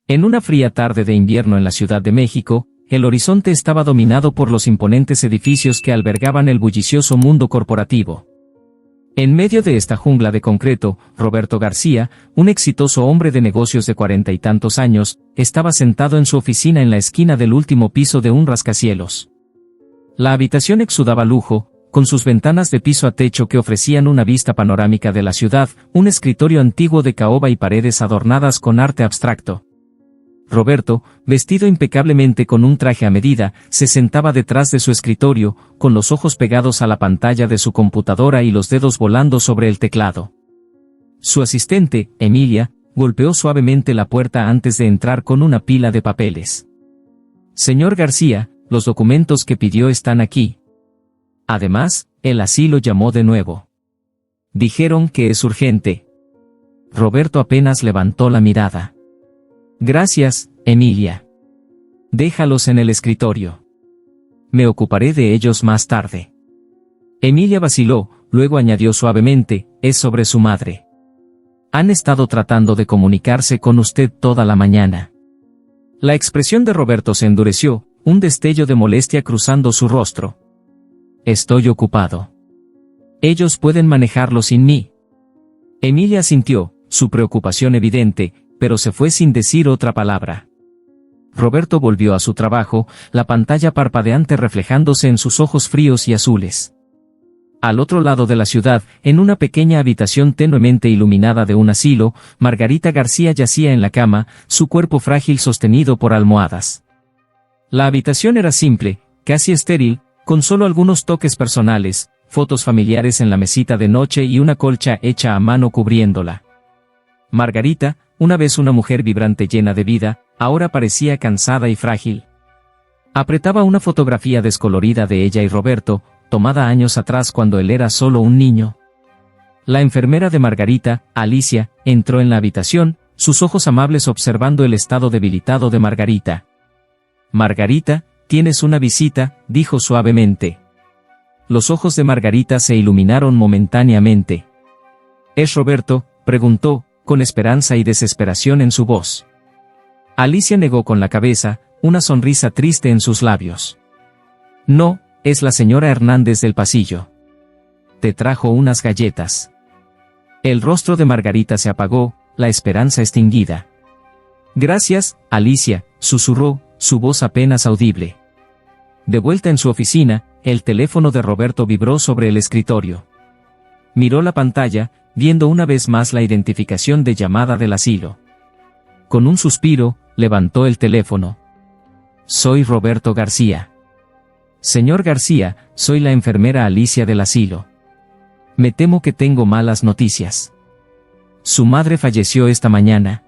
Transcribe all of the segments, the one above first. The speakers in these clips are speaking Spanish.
En una fría tarde de invierno en la Ciudad de México, el horizonte estaba dominado por los imponentes edificios que albergaban el bullicioso mundo corporativo. En medio de esta jungla de concreto, Roberto García, un exitoso hombre de negocios de 40 y tantos años, estaba sentado en su oficina en la esquina del último piso de un rascacielos. La habitación exudaba lujo, con sus ventanas de piso a techo que ofrecían una vista panorámica de la ciudad, un escritorio antiguo de caoba y paredes adornadas con arte abstracto. Roberto, vestido impecablemente con un traje a medida, se sentaba detrás de su escritorio, con los ojos pegados a la pantalla de su computadora y los dedos volando sobre el teclado. Su asistente, Emilia, golpeó suavemente la puerta antes de entrar con una pila de papeles. «Señor García, los documentos que pidió están aquí». Además, el asilo llamó de nuevo. «Dijeron que es urgente». Roberto apenas levantó la mirada. «Gracias, Emilia. Déjalos en el escritorio. Me ocuparé de ellos más tarde». Emilia vaciló, luego añadió suavemente, «Es sobre su madre. Han estado tratando de comunicarse con usted toda la mañana». La expresión de Roberto se endureció, un destello de molestia cruzando su rostro. «Estoy ocupado. Ellos pueden manejarlo sin mí». Emilia asintió, su preocupación evidente, pero se fue sin decir otra palabra. Roberto volvió a su trabajo, la pantalla parpadeante reflejándose en sus ojos fríos y azules. Al otro lado de la ciudad, en una pequeña habitación tenuemente iluminada de un asilo, Margarita García yacía en la cama, su cuerpo frágil sostenido por almohadas. La habitación era simple, casi estéril, con solo algunos toques personales, fotos familiares en la mesita de noche y una colcha hecha a mano cubriéndola. Margarita, una vez una mujer vibrante llena de vida, ahora parecía cansada y frágil. Apretaba una fotografía descolorida de ella y Roberto, tomada años atrás cuando él era solo un niño. La enfermera de Margarita, Alicia, entró en la habitación, sus ojos amables observando el estado debilitado de Margarita. «Margarita, tienes una visita», dijo suavemente. Los ojos de Margarita se iluminaron momentáneamente. «¿Es Roberto?», preguntó, con esperanza y desesperación en su voz. Alicia negó con la cabeza, una sonrisa triste en sus labios. «No, es la señora Hernández del pasillo. Te trajo unas galletas». El rostro de Margarita se apagó, la esperanza extinguida. «Gracias, Alicia», susurró, su voz apenas audible. De vuelta en su oficina, el teléfono de Roberto vibró sobre el escritorio. Miró la pantalla, viendo una vez más la identificación de llamada del asilo. Con un suspiro, levantó el teléfono. «Soy Roberto García». «Señor García, soy la enfermera Alicia del asilo. Me temo que tengo malas noticias. Su madre falleció esta mañana».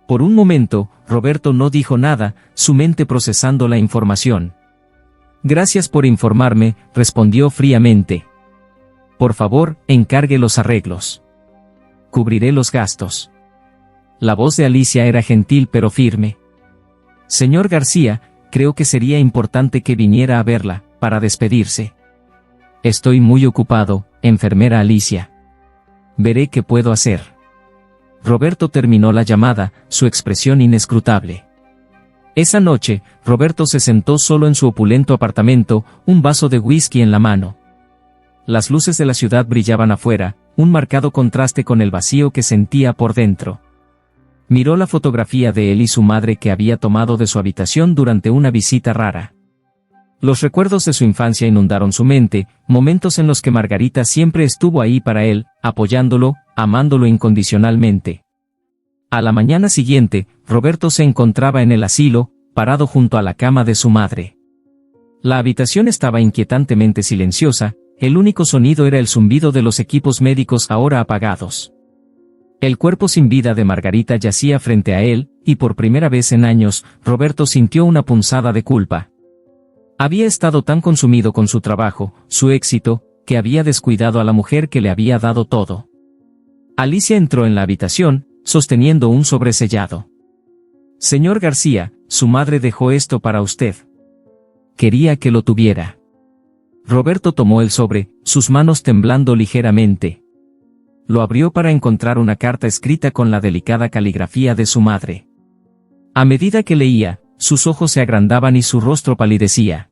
Por un momento, Roberto no dijo nada, su mente procesando la información. «Gracias por informarme», respondió fríamente. «Por favor, encargue los arreglos. Cubriré los gastos». La voz de Alicia era gentil pero firme. «Señor García, creo que sería importante que viniera a verla, para despedirse». «Estoy muy ocupado, enfermera Alicia. Veré qué puedo hacer». Roberto terminó la llamada, su expresión inescrutable. Esa noche, Roberto se sentó solo en su opulento apartamento, un vaso de whisky en la mano. Las luces de la ciudad brillaban afuera, un marcado contraste con el vacío que sentía por dentro. Miró la fotografía de él y su madre que había tomado de su habitación durante una visita rara. Los recuerdos de su infancia inundaron su mente, momentos en los que Margarita siempre estuvo ahí para él, apoyándolo, amándolo incondicionalmente. A la mañana siguiente, Roberto se encontraba en el asilo, parado junto a la cama de su madre. La habitación estaba inquietantemente silenciosa, el único sonido era el zumbido de los equipos médicos ahora apagados. El cuerpo sin vida de Margarita yacía frente a él, y por primera vez en años, Roberto sintió una punzada de culpa. Había estado tan consumido con su trabajo, su éxito, que había descuidado a la mujer que le había dado todo. Alicia entró en la habitación, sosteniendo un sobresellado. «Señor García, su madre dejó esto para usted. Quería que lo tuviera». Roberto tomó el sobre, sus manos temblando ligeramente. Lo abrió para encontrar una carta escrita con la delicada caligrafía de su madre. A medida que leía, sus ojos se agrandaban y su rostro palidecía.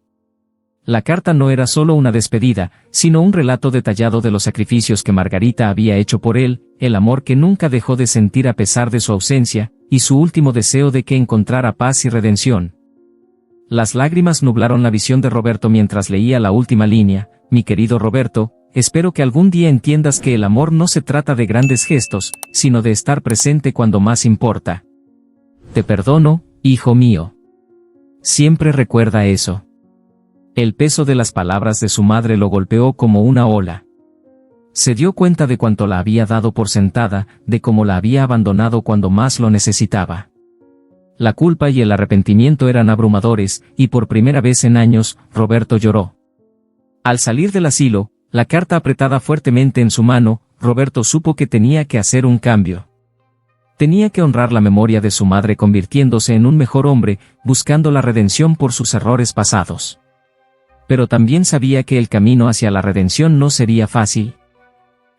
La carta no era solo una despedida, sino un relato detallado de los sacrificios que Margarita había hecho por él, el amor que nunca dejó de sentir a pesar de su ausencia, y su último deseo de que encontrara paz y redención. Las lágrimas nublaron la visión de Roberto mientras leía la última línea: mi querido Roberto, espero que algún día entiendas que el amor no se trata de grandes gestos, sino de estar presente cuando más importa. Te perdono, hijo mío. Siempre recuerda eso. El peso de las palabras de su madre lo golpeó como una ola. Se dio cuenta de cuánto la había dado por sentada, de cómo la había abandonado cuando más lo necesitaba. La culpa y el arrepentimiento eran abrumadores, y por primera vez en años, Roberto lloró. Al salir del asilo, la carta apretada fuertemente en su mano, Roberto supo que tenía que hacer un cambio. Tenía que honrar la memoria de su madre convirtiéndose en un mejor hombre, buscando la redención por sus errores pasados. Pero también sabía que el camino hacia la redención no sería fácil.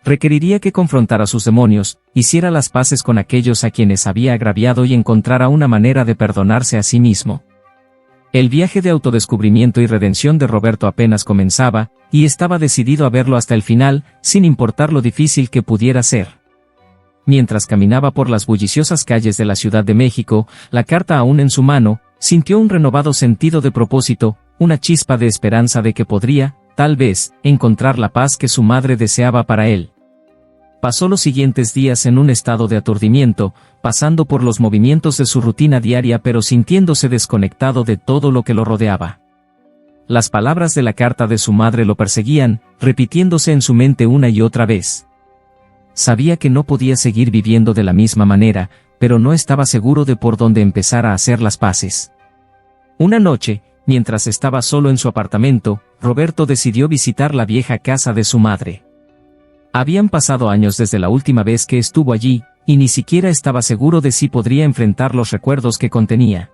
Requeriría que confrontara sus demonios, hiciera las paces con aquellos a quienes había agraviado y encontrara una manera de perdonarse a sí mismo. El viaje de autodescubrimiento y redención de Roberto apenas comenzaba, y estaba decidido a verlo hasta el final, sin importar lo difícil que pudiera ser. Mientras caminaba por las bulliciosas calles de la Ciudad de México, la carta aún en su mano, sintió un renovado sentido de propósito, una chispa de esperanza de que podría, tal vez, encontrar la paz que su madre deseaba para él. Pasó los siguientes días en un estado de aturdimiento, pasando por los movimientos de su rutina diaria pero sintiéndose desconectado de todo lo que lo rodeaba. Las palabras de la carta de su madre lo perseguían, repitiéndose en su mente una y otra vez. Sabía que no podía seguir viviendo de la misma manera, pero no estaba seguro de por dónde empezar a hacer las paces. Una noche, mientras estaba solo en su apartamento, Roberto decidió visitar la vieja casa de su madre. Habían pasado años desde la última vez que estuvo allí, y ni siquiera estaba seguro de si podría enfrentar los recuerdos que contenía.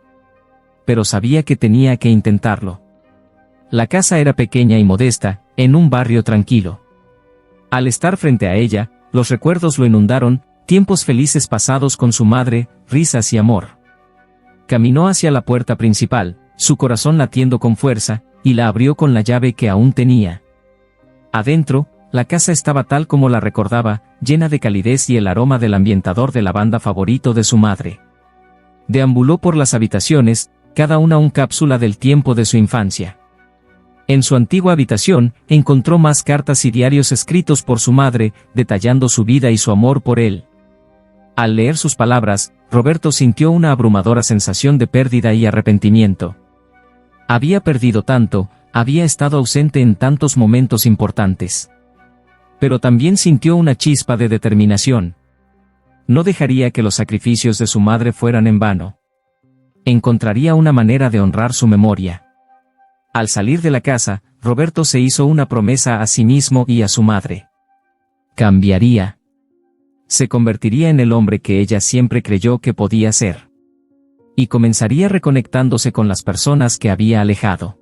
Pero sabía que tenía que intentarlo. La casa era pequeña y modesta, en un barrio tranquilo. Al estar frente a ella, los recuerdos lo inundaron, tiempos felices pasados con su madre, risas y amor. Caminó hacia la puerta principal, su corazón latiendo con fuerza, y la abrió con la llave que aún tenía. Adentro, la casa estaba tal como la recordaba, llena de calidez y el aroma del ambientador de lavanda favorito de su madre. Deambuló por las habitaciones, cada una un cápsula del tiempo de su infancia. En su antigua habitación, encontró más cartas y diarios escritos por su madre, detallando su vida y su amor por él. Al leer sus palabras, Roberto sintió una abrumadora sensación de pérdida y arrepentimiento. Había perdido tanto, había estado ausente en tantos momentos importantes. Pero también sintió una chispa de determinación. No dejaría que los sacrificios de su madre fueran en vano. Encontraría una manera de honrar su memoria. Al salir de la casa, Roberto se hizo una promesa a sí mismo y a su madre. Cambiaría. Se convertiría en el hombre que ella siempre creyó que podía ser. Y comenzaría reconectándose con las personas que había alejado.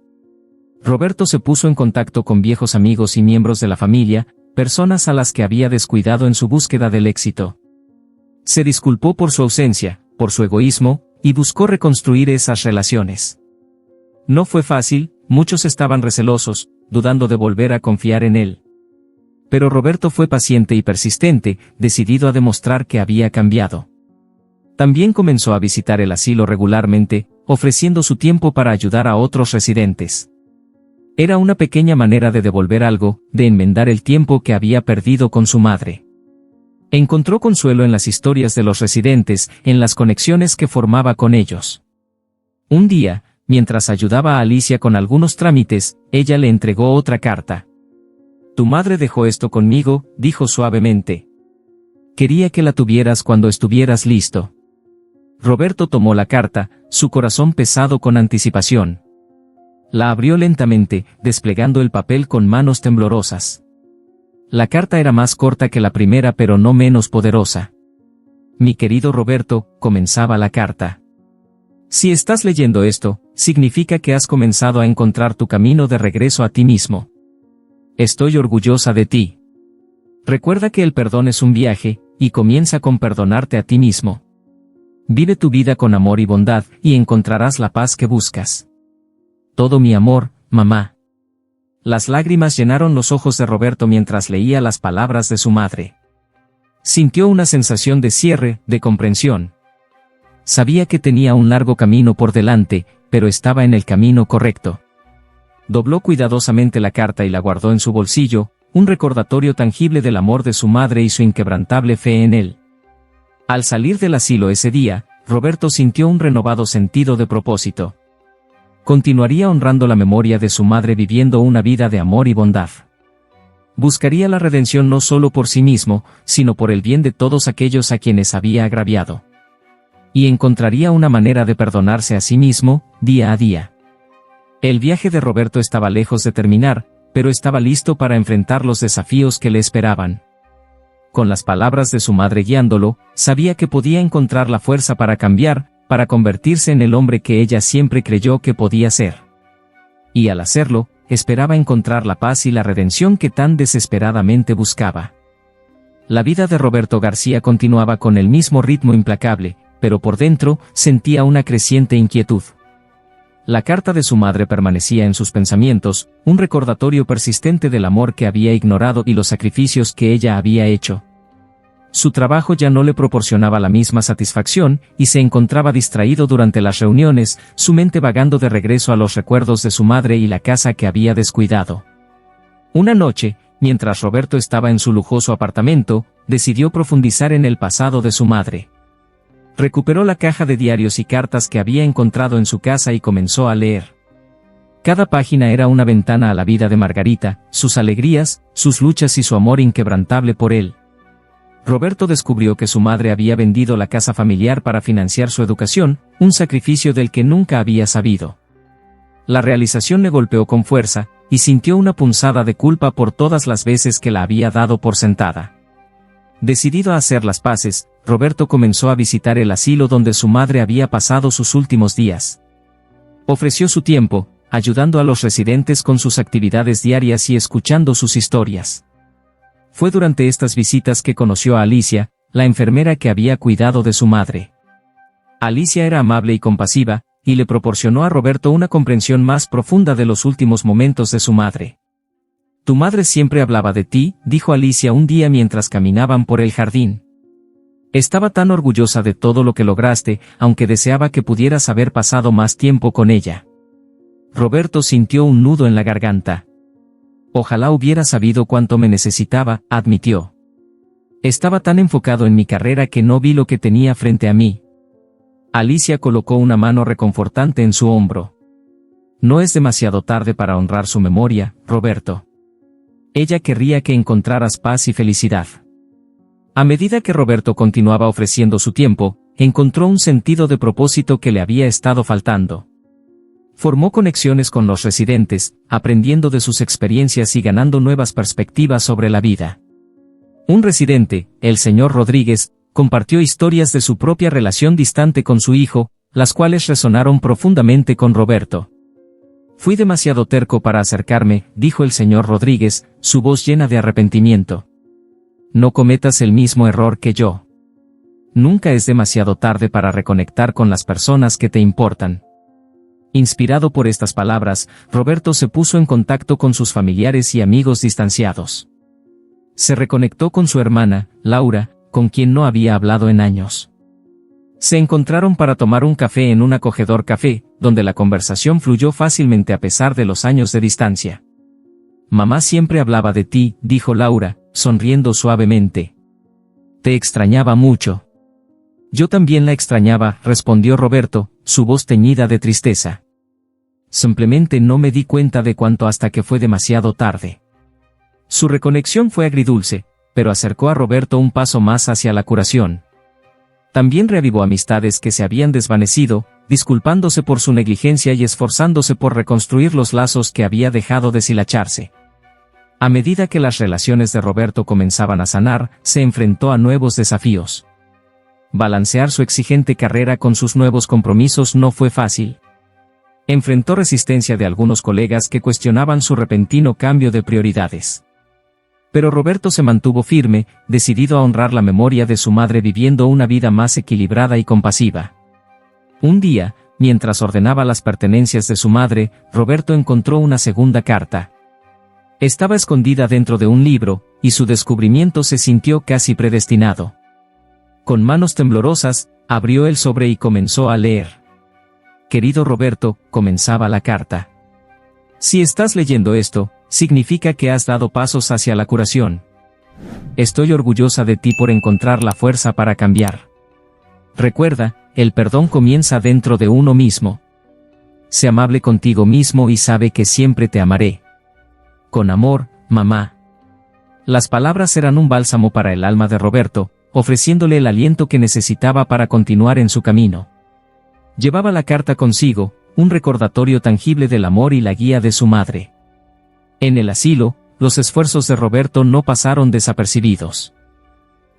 Roberto se puso en contacto con viejos amigos y miembros de la familia, personas a las que había descuidado en su búsqueda del éxito. Se disculpó por su ausencia, por su egoísmo, y buscó reconstruir esas relaciones. No fue fácil, muchos estaban recelosos, dudando de volver a confiar en él. Pero Roberto fue paciente y persistente, decidido a demostrar que había cambiado. También comenzó a visitar el asilo regularmente, ofreciendo su tiempo para ayudar a otros residentes. Era una pequeña manera de devolver algo, de enmendar el tiempo que había perdido con su madre. Encontró consuelo en las historias de los residentes, en las conexiones que formaba con ellos. Un día, mientras ayudaba a Alicia con algunos trámites, ella le entregó otra carta. Tu madre dejó esto conmigo, dijo suavemente. Quería que la tuvieras cuando estuvieras listo. Roberto tomó la carta, su corazón pesado con anticipación. La abrió lentamente, desplegando el papel con manos temblorosas. La carta era más corta que la primera pero no menos poderosa. Mi querido Roberto, comenzaba la carta. Si estás leyendo esto, significa que has comenzado a encontrar tu camino de regreso a ti mismo. Estoy orgullosa de ti. Recuerda que el perdón es un viaje, y comienza con perdonarte a ti mismo. Vive tu vida con amor y bondad, y encontrarás la paz que buscas. Todo mi amor, mamá. Las lágrimas llenaron los ojos de Roberto mientras leía las palabras de su madre. Sintió una sensación de cierre, de comprensión. Sabía que tenía un largo camino por delante, pero estaba en el camino correcto. Dobló cuidadosamente la carta y la guardó en su bolsillo, un recordatorio tangible del amor de su madre y su inquebrantable fe en él. Al salir del asilo ese día, Roberto sintió un renovado sentido de propósito. Continuaría honrando la memoria de su madre viviendo una vida de amor y bondad. Buscaría la redención no solo por sí mismo, sino por el bien de todos aquellos a quienes había agraviado. Y encontraría una manera de perdonarse a sí mismo, día a día. El viaje de Roberto estaba lejos de terminar, pero estaba listo para enfrentar los desafíos que le esperaban. Con las palabras de su madre guiándolo, sabía que podía encontrar la fuerza para cambiar, para convertirse en el hombre que ella siempre creyó que podía ser. Y al hacerlo, esperaba encontrar la paz y la redención que tan desesperadamente buscaba. La vida de Roberto García continuaba con el mismo ritmo implacable, pero por dentro, sentía una creciente inquietud. La carta de su madre permanecía en sus pensamientos, un recordatorio persistente del amor que había ignorado y los sacrificios que ella había hecho. Su trabajo ya no le proporcionaba la misma satisfacción, y se encontraba distraído durante las reuniones, su mente vagando de regreso a los recuerdos de su madre y la casa que había descuidado. Una noche, mientras Roberto estaba en su lujoso apartamento, decidió profundizar en el pasado de su madre. Recuperó la caja de diarios y cartas que había encontrado en su casa y comenzó a leer. Cada página era una ventana a la vida de Margarita, sus alegrías, sus luchas y su amor inquebrantable por él. Roberto descubrió que su madre había vendido la casa familiar para financiar su educación, un sacrificio del que nunca había sabido. La realización le golpeó con fuerza, y sintió una punzada de culpa por todas las veces que la había dado por sentada. Decidido a hacer las paces, Roberto comenzó a visitar el asilo donde su madre había pasado sus últimos días. Ofreció su tiempo, ayudando a los residentes con sus actividades diarias y escuchando sus historias. Fue durante estas visitas que conoció a Alicia, la enfermera que había cuidado de su madre. Alicia era amable y compasiva, y le proporcionó a Roberto una comprensión más profunda de los últimos momentos de su madre. «Tu madre siempre hablaba de ti», dijo Alicia un día mientras caminaban por el jardín. «Estaba tan orgullosa de todo lo que lograste, aunque deseaba que pudieras haber pasado más tiempo con ella». Roberto sintió un nudo en la garganta. «Ojalá hubiera sabido cuánto me necesitaba», admitió. «Estaba tan enfocado en mi carrera que no vi lo que tenía frente a mí». Alicia colocó una mano reconfortante en su hombro. «No es demasiado tarde para honrar su memoria, Roberto. Ella querría que encontraras paz y felicidad». A medida que Roberto continuaba ofreciendo su tiempo, encontró un sentido de propósito que le había estado faltando. Formó conexiones con los residentes, aprendiendo de sus experiencias y ganando nuevas perspectivas sobre la vida. Un residente, el señor Rodríguez, compartió historias de su propia relación distante con su hijo, las cuales resonaron profundamente con Roberto. «Fui demasiado terco para acercarme», dijo el señor Rodríguez, su voz llena de arrepentimiento. «No cometas el mismo error que yo. Nunca es demasiado tarde para reconectar con las personas que te importan». Inspirado por estas palabras, Roberto se puso en contacto con sus familiares y amigos distanciados. Se reconectó con su hermana, Laura, con quien no había hablado en años. Se encontraron para tomar un café en un acogedor café, donde la conversación fluyó fácilmente a pesar de los años de distancia. «Mamá siempre hablaba de ti», dijo Laura, sonriendo suavemente. «Te extrañaba mucho». «Yo también la extrañaba», respondió Roberto, su voz teñida de tristeza. «Simplemente no me di cuenta de cuánto hasta que fue demasiado tarde». Su reconexión fue agridulce, pero acercó a Roberto un paso más hacia la curación. También reavivó amistades que se habían desvanecido, disculpándose por su negligencia y esforzándose por reconstruir los lazos que había dejado deshilacharse. A medida que las relaciones de Roberto comenzaban a sanar, se enfrentó a nuevos desafíos. Balancear su exigente carrera con sus nuevos compromisos no fue fácil. Enfrentó resistencia de algunos colegas que cuestionaban su repentino cambio de prioridades. Pero Roberto se mantuvo firme, decidido a honrar la memoria de su madre viviendo una vida más equilibrada y compasiva. Un día, mientras ordenaba las pertenencias de su madre, Roberto encontró una segunda carta. Estaba escondida dentro de un libro, y su descubrimiento se sintió casi predestinado. Con manos temblorosas, abrió el sobre y comenzó a leer. Querido Roberto, comenzaba la carta. Si estás leyendo esto, significa que has dado pasos hacia la curación. Estoy orgullosa de ti por encontrar la fuerza para cambiar. Recuerda, el perdón comienza dentro de uno mismo. Sé amable contigo mismo y sabe que siempre te amaré. Con amor, mamá. Las palabras eran un bálsamo para el alma de Roberto, ofreciéndole el aliento que necesitaba para continuar en su camino. Llevaba la carta consigo, un recordatorio tangible del amor y la guía de su madre. En el asilo, los esfuerzos de Roberto no pasaron desapercibidos.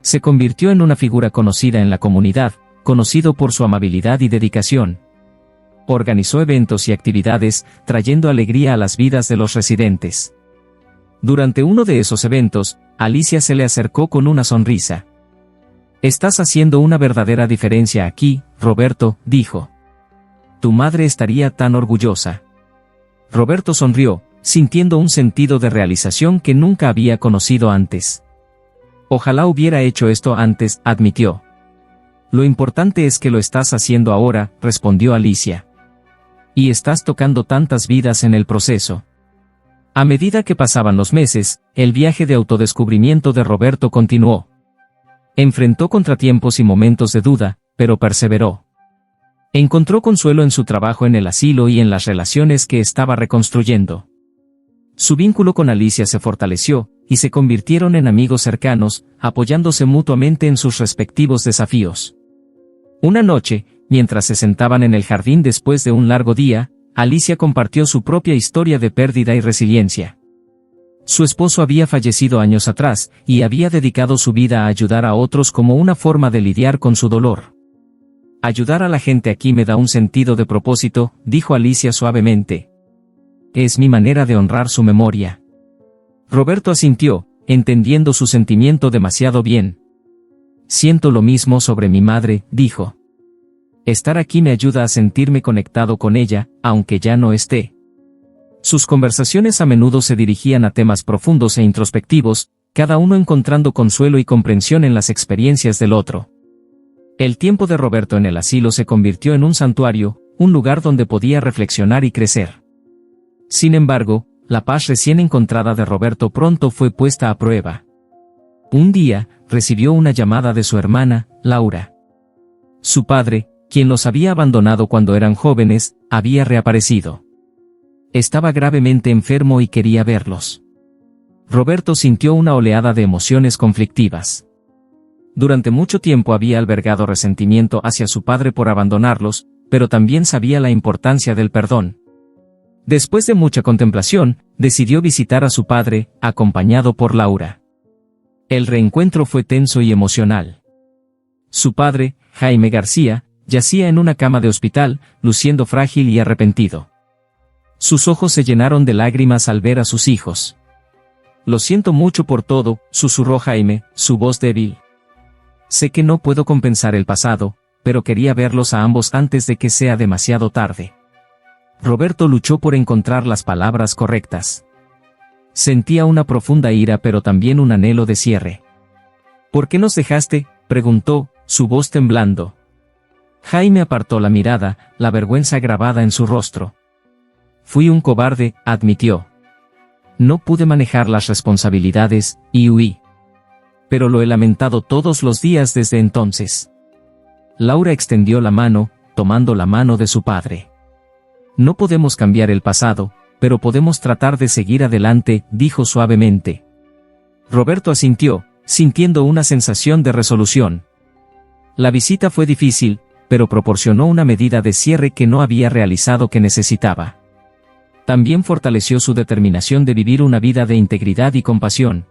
Se convirtió en una figura conocida en la comunidad, conocido por su amabilidad y dedicación. Organizó eventos y actividades, trayendo alegría a las vidas de los residentes. Durante uno de esos eventos, Alicia se le acercó con una sonrisa. Estás haciendo una verdadera diferencia aquí, Roberto, dijo. Tu madre estaría tan orgullosa. Roberto sonrió, sintiendo un sentido de realización que nunca había conocido antes. Ojalá hubiera hecho esto antes, admitió. Lo importante es que lo estás haciendo ahora, respondió Alicia. Y estás tocando tantas vidas en el proceso. A medida que pasaban los meses, el viaje de autodescubrimiento de Roberto continuó. Enfrentó contratiempos y momentos de duda, pero perseveró. Encontró consuelo en su trabajo en el asilo y en las relaciones que estaba reconstruyendo. Su vínculo con Alicia se fortaleció, y se convirtieron en amigos cercanos, apoyándose mutuamente en sus respectivos desafíos. Una noche, mientras se sentaban en el jardín después de un largo día, Alicia compartió su propia historia de pérdida y resiliencia. Su esposo había fallecido años atrás, y había dedicado su vida a ayudar a otros como una forma de lidiar con su dolor. Ayudar a la gente aquí me da un sentido de propósito, dijo Alicia suavemente. Es mi manera de honrar su memoria. Roberto asintió, entendiendo su sentimiento demasiado bien. Siento lo mismo sobre mi madre, dijo. Estar aquí me ayuda a sentirme conectado con ella, aunque ya no esté. Sus conversaciones a menudo se dirigían a temas profundos e introspectivos, cada uno encontrando consuelo y comprensión en las experiencias del otro. El tiempo de Roberto en el asilo se convirtió en un santuario, un lugar donde podía reflexionar y crecer. Sin embargo, la paz recién encontrada de Roberto pronto fue puesta a prueba. Un día, recibió una llamada de su hermana, Laura. Su padre, quien los había abandonado cuando eran jóvenes, había reaparecido. Estaba gravemente enfermo y quería verlos. Roberto sintió una oleada de emociones conflictivas. Durante mucho tiempo había albergado resentimiento hacia su padre por abandonarlos, pero también sabía la importancia del perdón. Después de mucha contemplación, decidió visitar a su padre, acompañado por Laura. El reencuentro fue tenso y emocional. Su padre, Jaime García, yacía en una cama de hospital, luciendo frágil y arrepentido. Sus ojos se llenaron de lágrimas al ver a sus hijos. Lo siento mucho por todo, susurró Jaime, su voz débil. Sé que no puedo compensar el pasado, pero quería verlos a ambos antes de que sea demasiado tarde. Roberto luchó por encontrar las palabras correctas. Sentía una profunda ira pero también un anhelo de cierre. ¿Por qué nos dejaste?, preguntó, su voz temblando. Jaime apartó la mirada, la vergüenza grabada en su rostro. Fui un cobarde, admitió. No pude manejar las responsabilidades, y huí. Pero lo he lamentado todos los días desde entonces. Laura extendió la mano, tomando la mano de su padre. No podemos cambiar el pasado, pero podemos tratar de seguir adelante, dijo suavemente. Roberto asintió, sintiendo una sensación de resolución. La visita fue difícil, pero proporcionó una medida de cierre que no había realizado que necesitaba. También fortaleció su determinación de vivir una vida de integridad y compasión.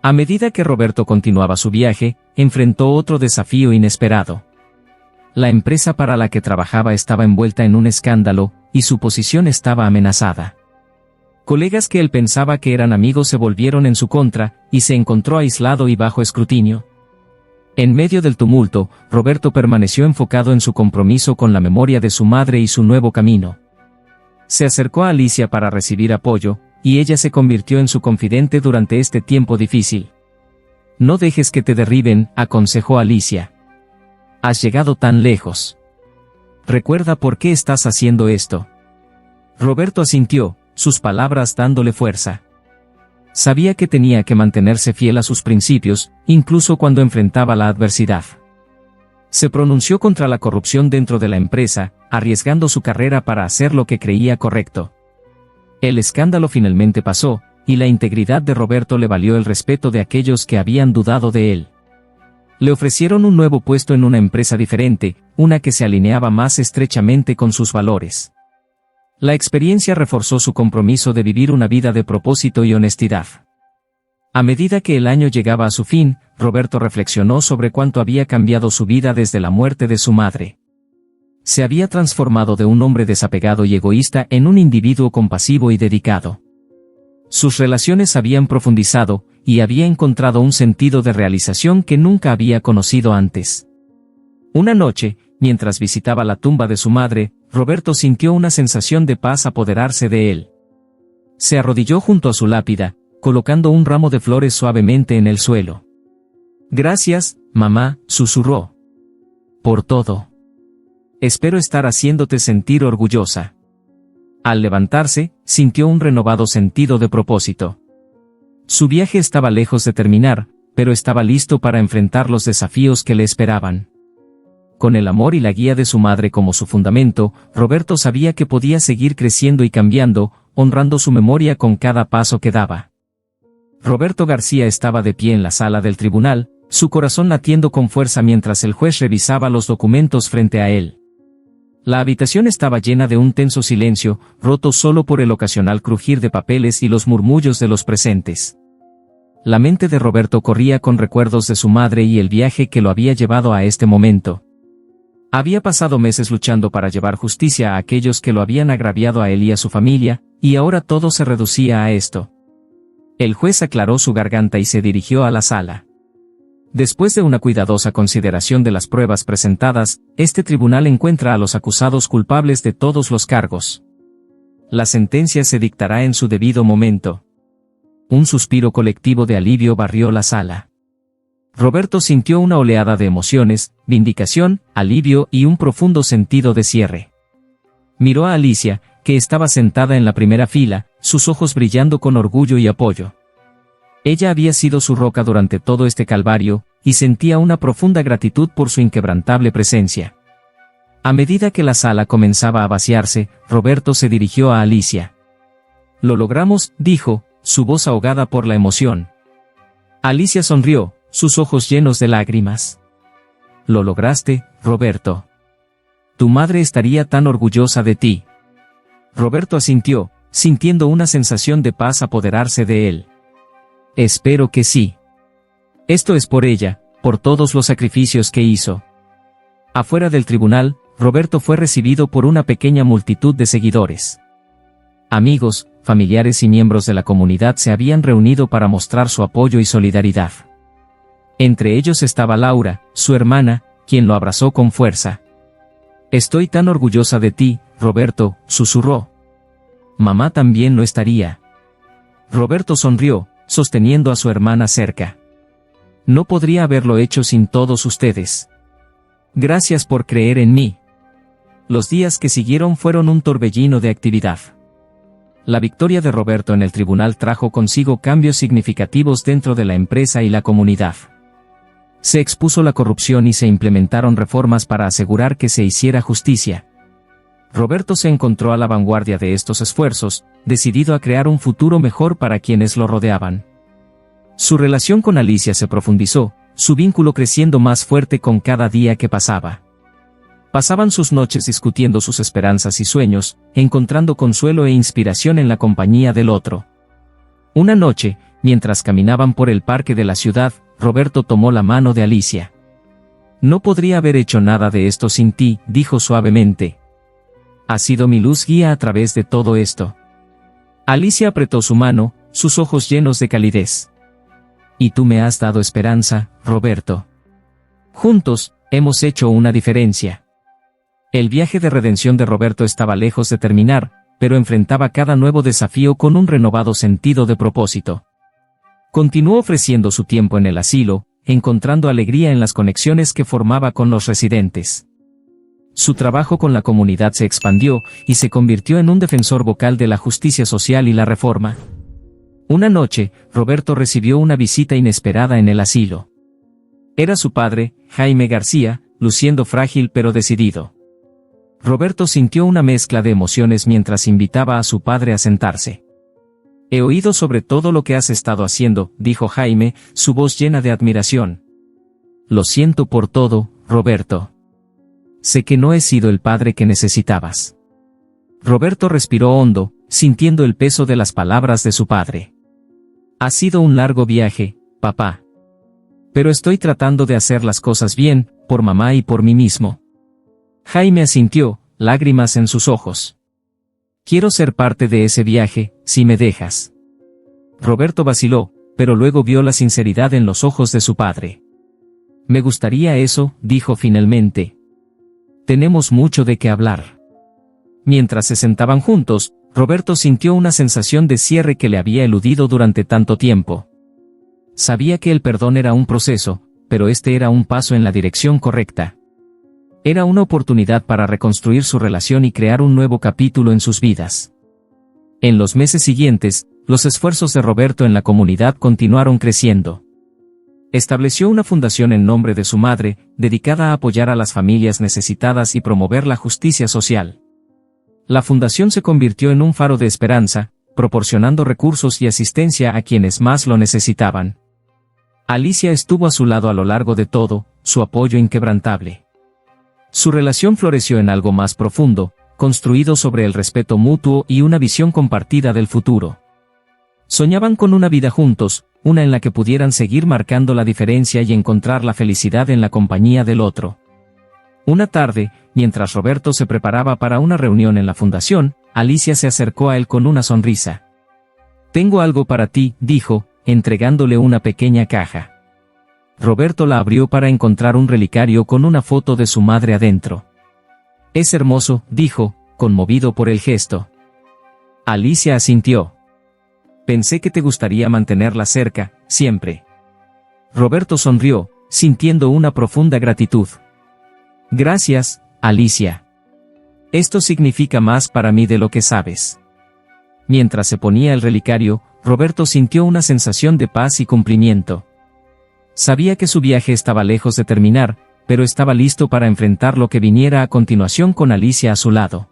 A medida que Roberto continuaba su viaje, enfrentó otro desafío inesperado. La empresa para la que trabajaba estaba envuelta en un escándalo, y su posición estaba amenazada. Colegas que él pensaba que eran amigos se volvieron en su contra, y se encontró aislado y bajo escrutinio. En medio del tumulto, Roberto permaneció enfocado en su compromiso con la memoria de su madre y su nuevo camino. Se acercó a Alicia para recibir apoyo, y ella se convirtió en su confidente durante este tiempo difícil. No dejes que te derriben, aconsejó Alicia. Has llegado tan lejos. Recuerda por qué estás haciendo esto. Roberto asintió, sus palabras dándole fuerza. Sabía que tenía que mantenerse fiel a sus principios, incluso cuando enfrentaba la adversidad. Se pronunció contra la corrupción dentro de la empresa, arriesgando su carrera para hacer lo que creía correcto. El escándalo finalmente pasó, y la integridad de Roberto le valió el respeto de aquellos que habían dudado de él. Le ofrecieron un nuevo puesto en una empresa diferente, una que se alineaba más estrechamente con sus valores. La experiencia reforzó su compromiso de vivir una vida de propósito y honestidad. A medida que el año llegaba a su fin, Roberto reflexionó sobre cuánto había cambiado su vida desde la muerte de su madre. Se había transformado de un hombre desapegado y egoísta en un individuo compasivo y dedicado. Sus relaciones habían profundizado, y había encontrado un sentido de realización que nunca había conocido antes. Una noche, mientras visitaba la tumba de su madre, Roberto sintió una sensación de paz apoderarse de él. Se arrodilló junto a su lápida, colocando un ramo de flores suavemente en el suelo. Gracias, mamá, susurró. Por todo. Espero estar haciéndote sentir orgullosa. Al levantarse, sintió un renovado sentido de propósito. Su viaje estaba lejos de terminar, pero estaba listo para enfrentar los desafíos que le esperaban. Con el amor y la guía de su madre como su fundamento, Roberto sabía que podía seguir creciendo y cambiando, honrando su memoria con cada paso que daba. Roberto García estaba de pie en la sala del tribunal, su corazón latiendo con fuerza mientras el juez revisaba los documentos frente a él. La habitación estaba llena de un tenso silencio, roto solo por el ocasional crujir de papeles y los murmullos de los presentes. La mente de Roberto corría con recuerdos de su madre y el viaje que lo había llevado a este momento. Había pasado meses luchando para llevar justicia a aquellos que lo habían agraviado a él y a su familia, y ahora todo se reducía a esto. El juez aclaró su garganta y se dirigió a la sala. Después de una cuidadosa consideración de las pruebas presentadas, este tribunal encuentra a los acusados culpables de todos los cargos. La sentencia se dictará en su debido momento. Un suspiro colectivo de alivio barrió la sala. Roberto sintió una oleada de emociones, vindicación, alivio y un profundo sentido de cierre. Miró a Alicia, que estaba sentada en la primera fila, sus ojos brillando con orgullo y apoyo. Ella había sido su roca durante todo este calvario, y sentía una profunda gratitud por su inquebrantable presencia. A medida que la sala comenzaba a vaciarse, Roberto se dirigió a Alicia. «Lo logramos», dijo, su voz ahogada por la emoción. Alicia sonrió, sus ojos llenos de lágrimas. «Lo lograste, Roberto. Tu madre estaría tan orgullosa de ti». Roberto asintió, sintiendo una sensación de paz apoderarse de él. «Espero que sí. Esto es por ella, por todos los sacrificios que hizo». Afuera del tribunal, Roberto fue recibido por una pequeña multitud de seguidores. Amigos, familiares y miembros de la comunidad se habían reunido para mostrar su apoyo y solidaridad. Entre ellos estaba Laura, su hermana, quien lo abrazó con fuerza. «Estoy tan orgullosa de ti, Roberto», susurró. «Mamá también lo estaría». Roberto sonrió, sosteniendo a su hermana cerca. «No podría haberlo hecho sin todos ustedes. Gracias por creer en mí». Los días que siguieron fueron un torbellino de actividad. La victoria de Roberto en el tribunal trajo consigo cambios significativos dentro de la empresa y la comunidad. Se expuso la corrupción y se implementaron reformas para asegurar que se hiciera justicia. Roberto se encontró a la vanguardia de estos esfuerzos, decidido a crear un futuro mejor para quienes lo rodeaban. Su relación con Alicia se profundizó, su vínculo creciendo más fuerte con cada día que pasaba. Pasaban sus noches discutiendo sus esperanzas y sueños, encontrando consuelo e inspiración en la compañía del otro. Una noche, mientras caminaban por el parque de la ciudad, Roberto tomó la mano de Alicia. «No podría haber hecho nada de esto sin ti», dijo suavemente. «Has sido mi luz guía a través de todo esto. Alicia apretó su mano, sus ojos llenos de calidez. Y tú me has dado esperanza, Roberto. Juntos, hemos hecho una diferencia. El viaje de redención de Roberto estaba lejos de terminar, pero enfrentaba cada nuevo desafío con un renovado sentido de propósito. Continuó ofreciendo su tiempo en el asilo, encontrando alegría en las conexiones que formaba con los residentes. Su trabajo con la comunidad se expandió y se convirtió en un defensor vocal de la justicia social y la reforma. Una noche, Roberto recibió una visita inesperada en el asilo. Era su padre, Jaime García, luciendo frágil pero decidido. Roberto sintió una mezcla de emociones mientras invitaba a su padre a sentarse. He oído sobre todo lo que has estado haciendo, dijo Jaime, su voz llena de admiración. Lo siento por todo, Roberto. Sé que no he sido el padre que necesitabas. Roberto respiró hondo, sintiendo el peso de las palabras de su padre. Ha sido un largo viaje, papá. Pero estoy tratando de hacer las cosas bien, por mamá y por mí mismo. Jaime asintió, lágrimas en sus ojos. Quiero ser parte de ese viaje, si me dejas. Roberto vaciló, pero luego vio la sinceridad en los ojos de su padre. Me gustaría eso, dijo finalmente. Tenemos mucho de qué hablar. Mientras se sentaban juntos, Roberto sintió una sensación de cierre que le había eludido durante tanto tiempo. Sabía que el perdón era un proceso, pero este era un paso en la dirección correcta. Era una oportunidad para reconstruir su relación y crear un nuevo capítulo en sus vidas. En los meses siguientes, los esfuerzos de Roberto en la comunidad continuaron creciendo. Estableció una fundación en nombre de su madre, dedicada a apoyar a las familias necesitadas y promover la justicia social. La fundación se convirtió en un faro de esperanza, proporcionando recursos y asistencia a quienes más lo necesitaban. Alicia estuvo a su lado a lo largo de todo, su apoyo inquebrantable. Su relación floreció en algo más profundo, construido sobre el respeto mutuo y una visión compartida del futuro. Soñaban con una vida juntos, una en la que pudieran seguir marcando la diferencia y encontrar la felicidad en la compañía del otro. Una tarde, mientras Roberto se preparaba para una reunión en la fundación, Alicia se acercó a él con una sonrisa. Tengo algo para ti, dijo, entregándole una pequeña caja. Roberto la abrió para encontrar un relicario con una foto de su madre adentro. Es hermoso, dijo, conmovido por el gesto. Alicia asintió. Pensé que te gustaría mantenerla cerca, siempre. Roberto sonrió, sintiendo una profunda gratitud. Gracias, Alicia. Esto significa más para mí de lo que sabes. Mientras se ponía el relicario, Roberto sintió una sensación de paz y cumplimiento. Sabía que su viaje estaba lejos de terminar, pero estaba listo para enfrentar lo que viniera a continuación con Alicia a su lado.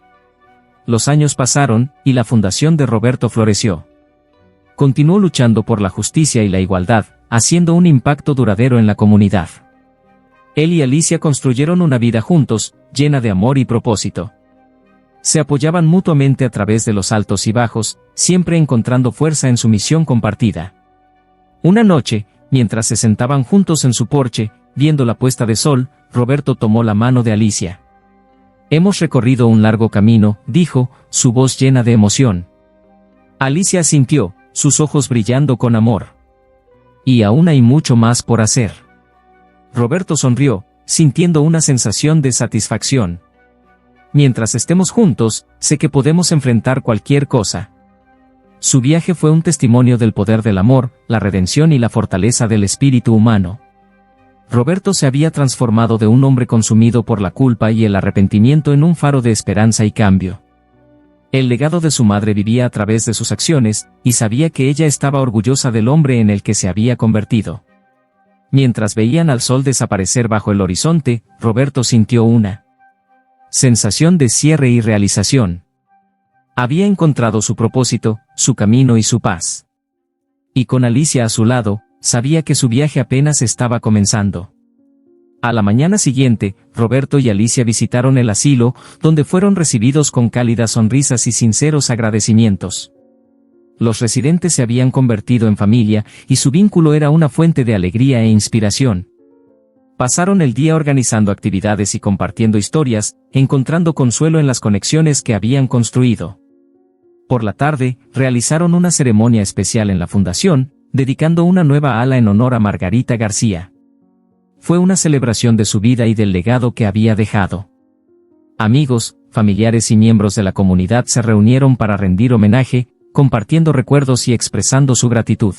Los años pasaron, y la fundación de Roberto floreció. Continuó luchando por la justicia y la igualdad, haciendo un impacto duradero en la comunidad. Él y Alicia construyeron una vida juntos, llena de amor y propósito. Se apoyaban mutuamente a través de los altos y bajos, siempre encontrando fuerza en su misión compartida. Una noche, mientras se sentaban juntos en su porche, viendo la puesta de sol, Roberto tomó la mano de Alicia. Hemos recorrido un largo camino, dijo, su voz llena de emoción. Alicia asintió, sus ojos brillando con amor. Y aún hay mucho más por hacer. Roberto sonrió, sintiendo una sensación de satisfacción. Mientras estemos juntos, sé que podemos enfrentar cualquier cosa. Su viaje fue un testimonio del poder del amor, la redención y la fortaleza del espíritu humano. Roberto se había transformado de un hombre consumido por la culpa y el arrepentimiento en un faro de esperanza y cambio. El legado de su madre vivía a través de sus acciones, y sabía que ella estaba orgullosa del hombre en el que se había convertido. Mientras veían al sol desaparecer bajo el horizonte, Roberto sintió una sensación de cierre y realización. Había encontrado su propósito, su camino y su paz. Y con Alicia a su lado, sabía que su viaje apenas estaba comenzando. A la mañana siguiente, Roberto y Alicia visitaron el asilo, donde fueron recibidos con cálidas sonrisas y sinceros agradecimientos. Los residentes se habían convertido en familia, y su vínculo era una fuente de alegría e inspiración. Pasaron el día organizando actividades y compartiendo historias, encontrando consuelo en las conexiones que habían construido. Por la tarde, realizaron una ceremonia especial en la fundación, dedicando una nueva ala en honor a Margarita García. Fue una celebración de su vida y del legado que había dejado. Amigos, familiares y miembros de la comunidad se reunieron para rendir homenaje, compartiendo recuerdos y expresando su gratitud.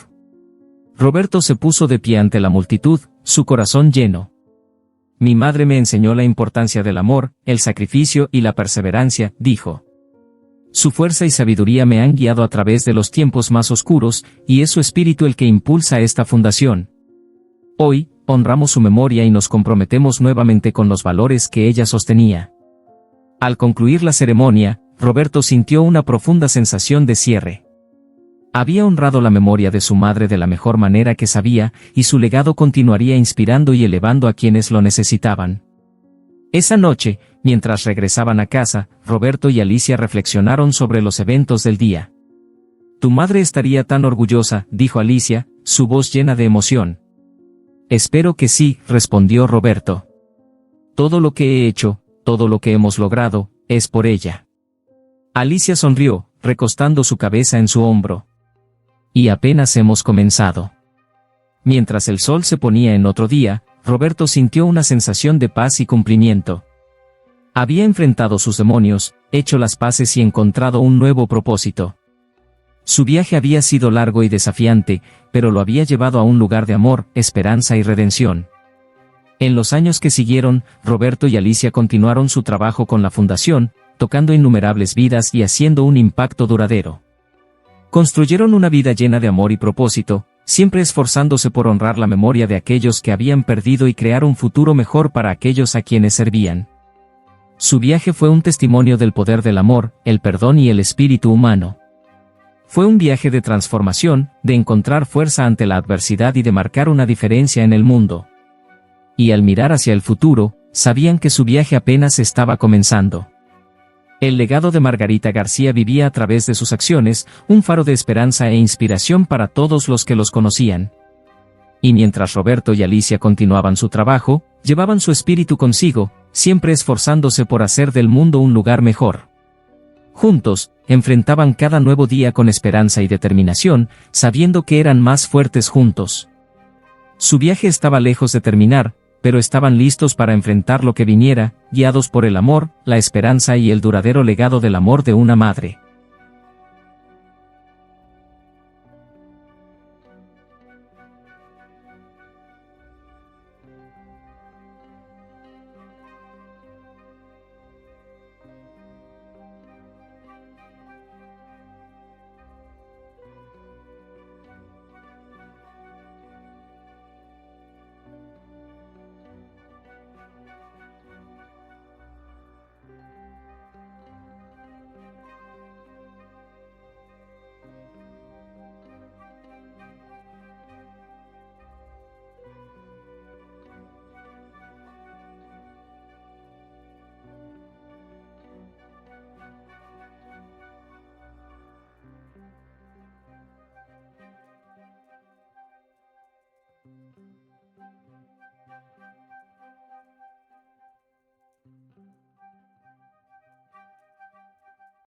Roberto se puso de pie ante la multitud, su corazón lleno. Mi madre me enseñó la importancia del amor, el sacrificio y la perseverancia, dijo. Su fuerza y sabiduría me han guiado a través de los tiempos más oscuros, y es su espíritu el que impulsa esta fundación. Hoy, honramos su memoria y nos comprometemos nuevamente con los valores que ella sostenía. Al concluir la ceremonia, Roberto sintió una profunda sensación de cierre. Había honrado la memoria de su madre de la mejor manera que sabía, y su legado continuaría inspirando y elevando a quienes lo necesitaban. Esa noche, mientras regresaban a casa, Roberto y Alicia reflexionaron sobre los eventos del día. Tu madre estaría tan orgullosa, dijo Alicia, su voz llena de emoción. Espero que sí, respondió Roberto. Todo lo que he hecho, todo lo que hemos logrado, es por ella. Alicia sonrió, recostando su cabeza en su hombro. Y apenas hemos comenzado. Mientras el sol se ponía en otro día, Roberto sintió una sensación de paz y cumplimiento. Había enfrentado sus demonios, hecho las paces y encontrado un nuevo propósito. Su viaje había sido largo y desafiante, pero lo había llevado a un lugar de amor, esperanza y redención. En los años que siguieron, Roberto y Alicia continuaron su trabajo con la fundación, tocando innumerables vidas y haciendo un impacto duradero. Construyeron una vida llena de amor y propósito, siempre esforzándose por honrar la memoria de aquellos que habían perdido y crear un futuro mejor para aquellos a quienes servían. Su viaje fue un testimonio del poder del amor, el perdón y el espíritu humano. Fue un viaje de transformación, de encontrar fuerza ante la adversidad y de marcar una diferencia en el mundo. Y al mirar hacia el futuro, sabían que su viaje apenas estaba comenzando. El legado de Margarita García vivía a través de sus acciones, un faro de esperanza e inspiración para todos los que los conocían. Y mientras Roberto y Alicia continuaban su trabajo, llevaban su espíritu consigo, siempre esforzándose por hacer del mundo un lugar mejor. Juntos, enfrentaban cada nuevo día con esperanza y determinación, sabiendo que eran más fuertes juntos. Su viaje estaba lejos de terminar, pero estaban listos para enfrentar lo que viniera, guiados por el amor, la esperanza y el duradero legado del amor de una madre.